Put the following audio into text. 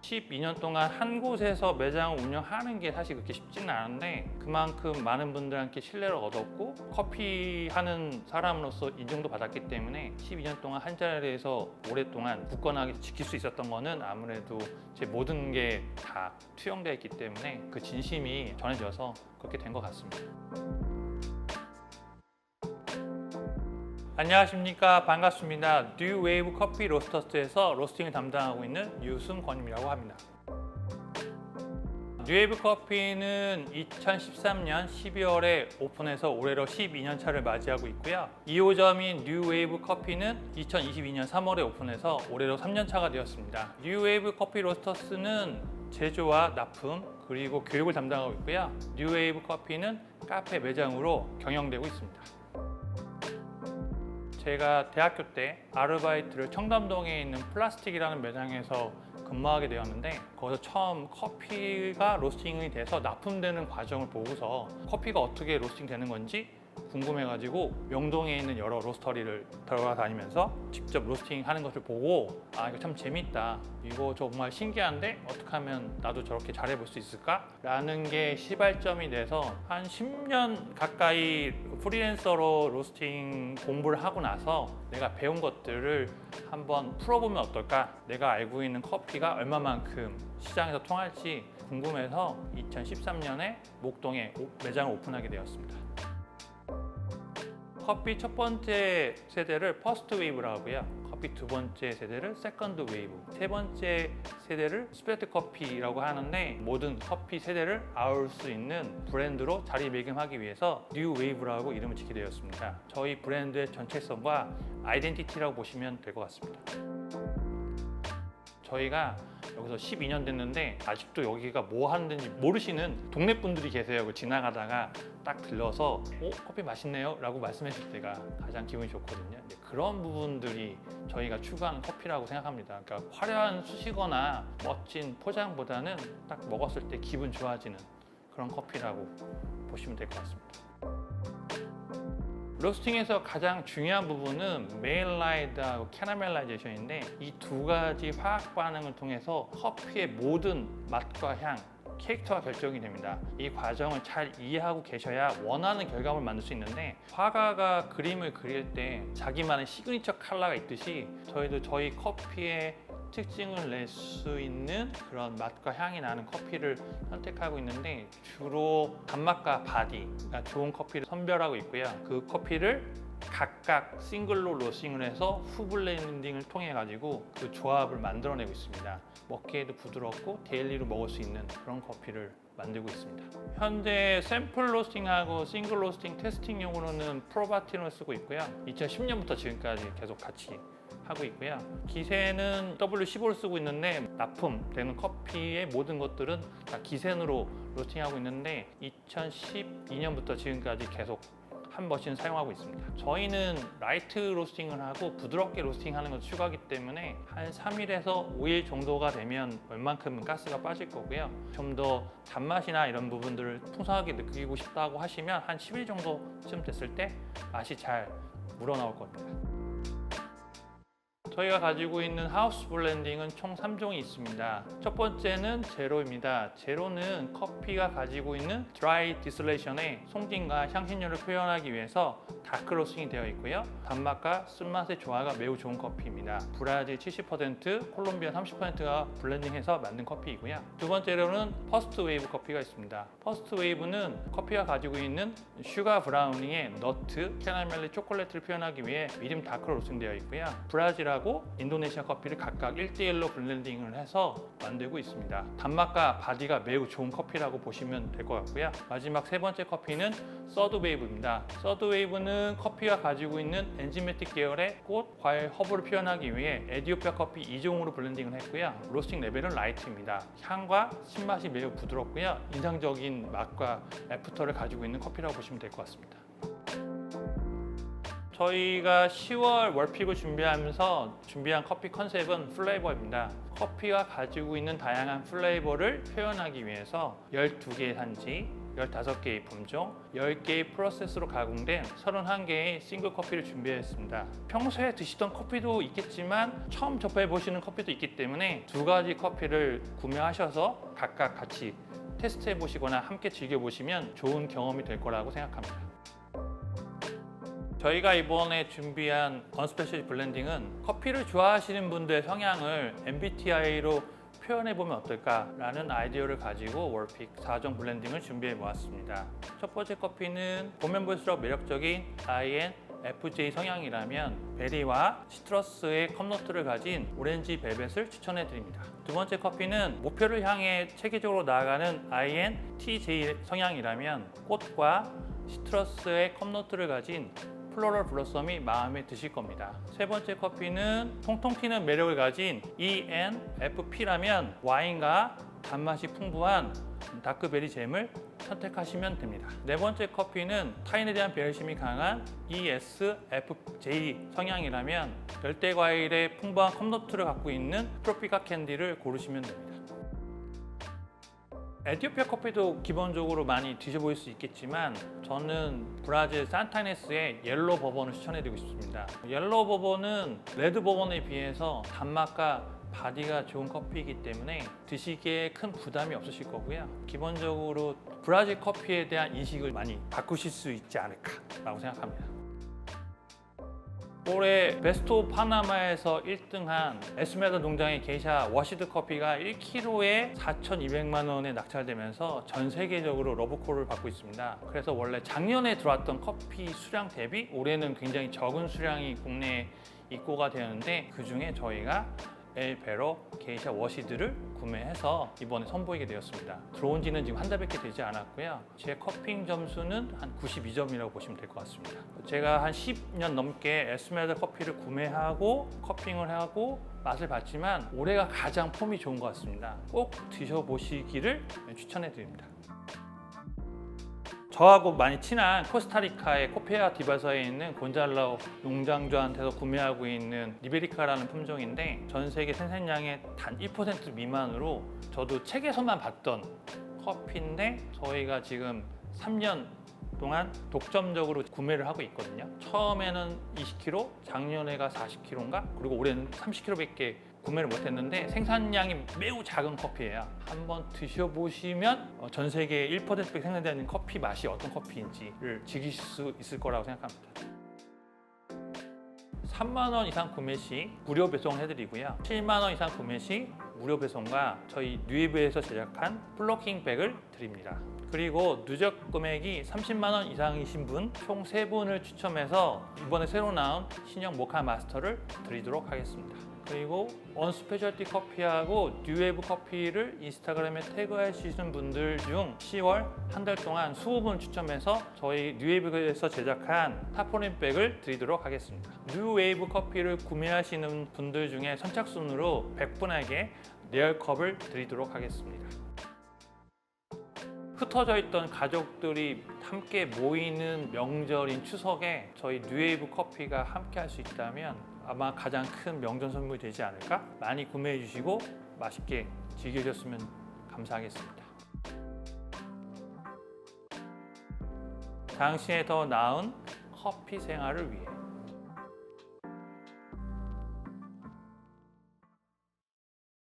12년 동안 한 곳에서 매장을 운영하는 게 사실 그렇게 쉽지는 않은데 그만큼 많은 분들한테 신뢰를 얻었고 커피 하는 사람으로서 인정도 받았기 때문에 12년 동안 한 자리에서 오랫동안 굳건하게 지킬 수 있었던 거는 아무래도 제 모든 게 다 투영되어 있기 때문에 그 진심이 전해져서 그렇게 된 것 같습니다. 안녕하십니까, 반갑습니다. 뉴웨이브 커피 로스터스에서 로스팅을 담당하고 있는 유승권이라고 합니다. 뉴웨이브 커피는 2013년 12월에 오픈해서 올해로 12년 차를 맞이하고 있고요. 2호점인 뉴웨이브 커피는 2022년 3월에 오픈해서 올해로 3년 차가 되었습니다. 뉴웨이브 커피 로스터스는 제조와 납품 그리고 교육을 담당하고 있고요. 뉴웨이브 커피는 카페 매장으로 경영되고 있습니다. 제가 대학교 때 아르바이트를 청담동에 있는 플라스틱이라는 매장에서 근무하게 되었는데 거기서 처음 커피가 로스팅이 돼서 납품되는 과정을 보고서 커피가 어떻게 로스팅 되는 건지 궁금해가지고 명동에 있는 여러 로스터리를 돌아다니면서 직접 로스팅 하는 것을 보고 이거 참 재밌다, 이거 정말 신기한데 어떻게 하면 나도 저렇게 잘해볼 수 있을까? 라는 게 시발점이 돼서 한 10년 가까이 프리랜서로 로스팅 공부를 하고 나서 내가 배운 것들을 한번 풀어보면 어떨까? 내가 알고 있는 커피가 얼마만큼 시장에서 통할지 궁금해서 2013년에 목동에 매장을 오픈하게 되었습니다. 커피 첫 번째 세대를 퍼스트 웨이브라고 하고요. 커피 두 번째 세대를 세컨드 웨이브, 세 번째 세대를 스페셜티 커피라고 하는데 모든 커피 세대를 아울 수 있는 브랜드로 자리매김하기 위해서 뉴 웨이브라고 이름을 짓게 되었습니다. 저희 브랜드의 전체성과 아이덴티티라고 보시면 될 것 같습니다. 저희가 여기서 12년 됐는데 아직도 여기가 뭐 하는지 모르시는 동네 분들이 계세요. 지나가다가 딱 들러서 커피 맛있네요 라고 말씀해 줄 때가 가장 기분이 좋거든요. 그런 부분들이 저희가 추구하는 커피라고 생각합니다. 그러니까 화려한 수시거나 멋진 포장보다는 딱 먹었을 때 기분 좋아지는 그런 커피라고 보시면 될 것 같습니다. 로스팅에서 가장 중요한 부분은 메일라이드하고 캐러멜라이제이션인데 이 두 가지 화학 반응을 통해서 커피의 모든 맛과 향, 캐릭터가 결정이 됩니다. 이 과정을 잘 이해하고 계셔야 원하는 결과물을 만들 수 있는데 화가가 그림을 그릴 때 자기만의 시그니처 컬러가 있듯이 저희도 저희 커피의 특징을 낼 수 있는 그런 맛과 향이 나는 커피를 선택하고 있는데 주로 단맛과 바디가 좋은 커피를 선별하고 있고요. 그 커피를 각각 싱글로 로스팅을 해서 후 블렌딩을 통해 가지고 그 조합을 만들어내고 있습니다. 먹기에도 부드럽고 데일리로 먹을 수 있는 그런 커피를 만들고 있습니다. 현재 샘플 로스팅하고 싱글 로스팅 테스팅용으로는 프로바틴을 쓰고 있고요. 2010년부터 지금까지 계속 같이 하고 있고요. 기세는 W15를 쓰고 있는데 납품되는 커피의 모든 것들은 다 기센으로 로스팅하고 있는데 2012년부터 지금까지 계속 한 머신 사용하고 있습니다. 저희는 라이트 로스팅을 하고 부드럽게 로스팅하는 것을 추구하기 때문에 한 3일에서 5일 정도가 되면 웬만큼은 가스가 빠질 거고요. 좀 더 단맛이나 이런 부분들을 풍성하게 느끼고 싶다고 하시면 한 10일 정도쯤 됐을 때 맛이 잘 우러나올 겁니다. 저희가 가지고 있는 하우스 블렌딩은 총 3종이 있습니다. 첫 번째는 제로입니다. 제로는 커피가 가지고 있는 드라이 디슬레이션의 송진과 향신료를 표현하기 위해서 다크 로스팅이 되어 있고요. 단맛과 쓴맛의 조화가 매우 좋은 커피입니다. 브라질 70%, 콜롬비아 30%가 블렌딩해서 만든 커피이고요. 두 번째로는 퍼스트 웨이브 커피가 있습니다. 퍼스트 웨이브는 커피가 가지고 있는 슈가 브라우닝의 너트, 캐러멜리, 초콜릿을 표현하기 위해 미디움 다크 로스팅 되어 있고요. 브라질하고 인도네시아 커피를 각각 1대1로 블렌딩을 해서 만들고 있습니다. 단맛과 바디가 매우 좋은 커피라고 보시면 될 것 같고요. 마지막 세 번째 커피는 서드 웨이브입니다. 서드 웨이브는 커피가 가지고 있는 엔지매틱 계열의 꽃, 과일, 허브를 표현하기 위해 에디오피아 커피 2종으로 블렌딩을 했고요. 로스팅 레벨은 라이트입니다. 향과 신맛이 매우 부드럽고요. 인상적인 맛과 애프터를 가지고 있는 커피라고 보시면 될 것 같습니다. 저희가 10월 월픽을 준비하면서 준비한 커피 컨셉은 플레이버입니다. 커피가 가지고 있는 다양한 플레이버를 표현하기 위해서 12개의 산지, 15개의 품종, 10개의 프로세스로 가공된 31개의 싱글 커피를 준비했습니다. 평소에 드시던 커피도 있겠지만 처음 접해 보시는 커피도 있기 때문에 두 가지 커피를 구매하셔서 각각 같이 테스트해 보시거나 함께 즐겨 보시면 좋은 경험이 될 거라고 생각합니다. 저희가 이번에 준비한 언스페셜 블렌딩은 커피를 좋아하시는 분들의 성향을 MBTI로 표현해 보면 어떨까라는 아이디어를 가지고 월픽 4종 블렌딩을 준비해 보았습니다. 첫 번째 커피는 보면 볼수록 매력적인 INFJ 성향이라면 베리와 시트러스의 컵노트를 가진 오렌지 벨벳을 추천해 드립니다. 두 번째 커피는 목표를 향해 체계적으로 나아가는 INTJ 성향이라면 꽃과 시트러스의 컵노트를 가진 플로럴 블러썸이 마음에 드실 겁니다. 세 번째 커피는 통통 튀는 매력을 가진 ENFP라면 와인과 단맛이 풍부한 다크베리 잼을 선택하시면 됩니다. 네 번째 커피는 타인에 대한 배려심이 강한 ESFJ 성향이라면 열대 과일의 풍부한 컵노트를 갖고 있는 트로피카 캔디를 고르시면 됩니다. 에티오피아 커피도 기본적으로 많이 드셔보실 수 있겠지만 저는 브라질 산타이네스의 옐로우 버번을 추천해드리고 싶습니다. 옐로우 버번은 레드 버번에 비해서 단맛과 바디가 좋은 커피이기 때문에 드시기에 큰 부담이 없으실 거고요. 기본적으로 브라질 커피에 대한 인식을 많이 바꾸실 수 있지 않을까라고 생각합니다. 올해 베스트 오브 파나마에서 1등한 에스메랄다 농장의 게이샤 워시드 커피가 1kg에 4,200만 원에 낙찰되면서 전 세계적으로 러브콜을 받고 있습니다. 그래서 원래 작년에 들어왔던 커피 수량 대비 올해는 굉장히 적은 수량이 국내에 입고가 되었는데 그 중에 저희가 엘베로 게이샤 워시드를 구매해서 이번에 선보이게 되었습니다. 들어온 지는 지금 한 달밖에 되지 않았고요. 제 커핑 점수는 한 92점이라고 보시면 될 것 같습니다. 제가 한 10년 넘게 에스메랄다 커피를 구매하고 커핑을 하고 맛을 봤지만 올해가 가장 폼이 좋은 것 같습니다. 꼭 드셔보시기를 추천해 드립니다. 저하고 많이 친한 코스타리카의 코페아 디바사에 있는 곤잘로 농장주한테서 구매하고 있는 리베리카라는 품종인데 전 세계 생산량의 단 1% 미만으로 저도 책에서만 봤던 커피인데 저희가 지금 3년 동안 독점적으로 구매를 하고 있거든요. 처음에는 20kg, 작년에가 40kg인가? 그리고 올해는 30kg밖에 구매를 못했는데 생산량이 매우 작은 커피예요. 한번 드셔보시면 전 세계 1%밖에 생산되는 커피 맛이 어떤 커피인지를 즐기실 수 있을 거라고 생각합니다. 3만 원 이상 구매 시 무료 배송을 해드리고요. 7만 원 이상 구매 시 무료 배송과 저희 뉴웨이브에서 제작한 플로킹 백을 드립니다. 그리고 누적 금액이 30만 원 이상이신 분 총 3분을 추첨해서 이번에 새로 나온 신형 모카 마스터를 드리도록 하겠습니다. 그리고 언스페셜티 커피하고 뉴웨이브 커피를 인스타그램에 태그하시는 분들 중 10월 한 달 동안 20분 추첨해서 저희 뉴웨이브에서 제작한 타포린 백을 드리도록 하겠습니다. 뉴웨이브 커피를 구매하시는 분들 중에 선착순으로 100분에게 레얼컵을 드리도록 하겠습니다. 흩어져 있던 가족들이 함께 모이는 명절인 추석에 저희 뉴웨이브 커피가 함께 할 수 있다면 아마 가장 큰 명절 선물이 되지 않을까? 많이 구매해 주시고 맛있게 즐겨주셨으면 감사하겠습니다. 당신의 더 나은 커피 생활을 위해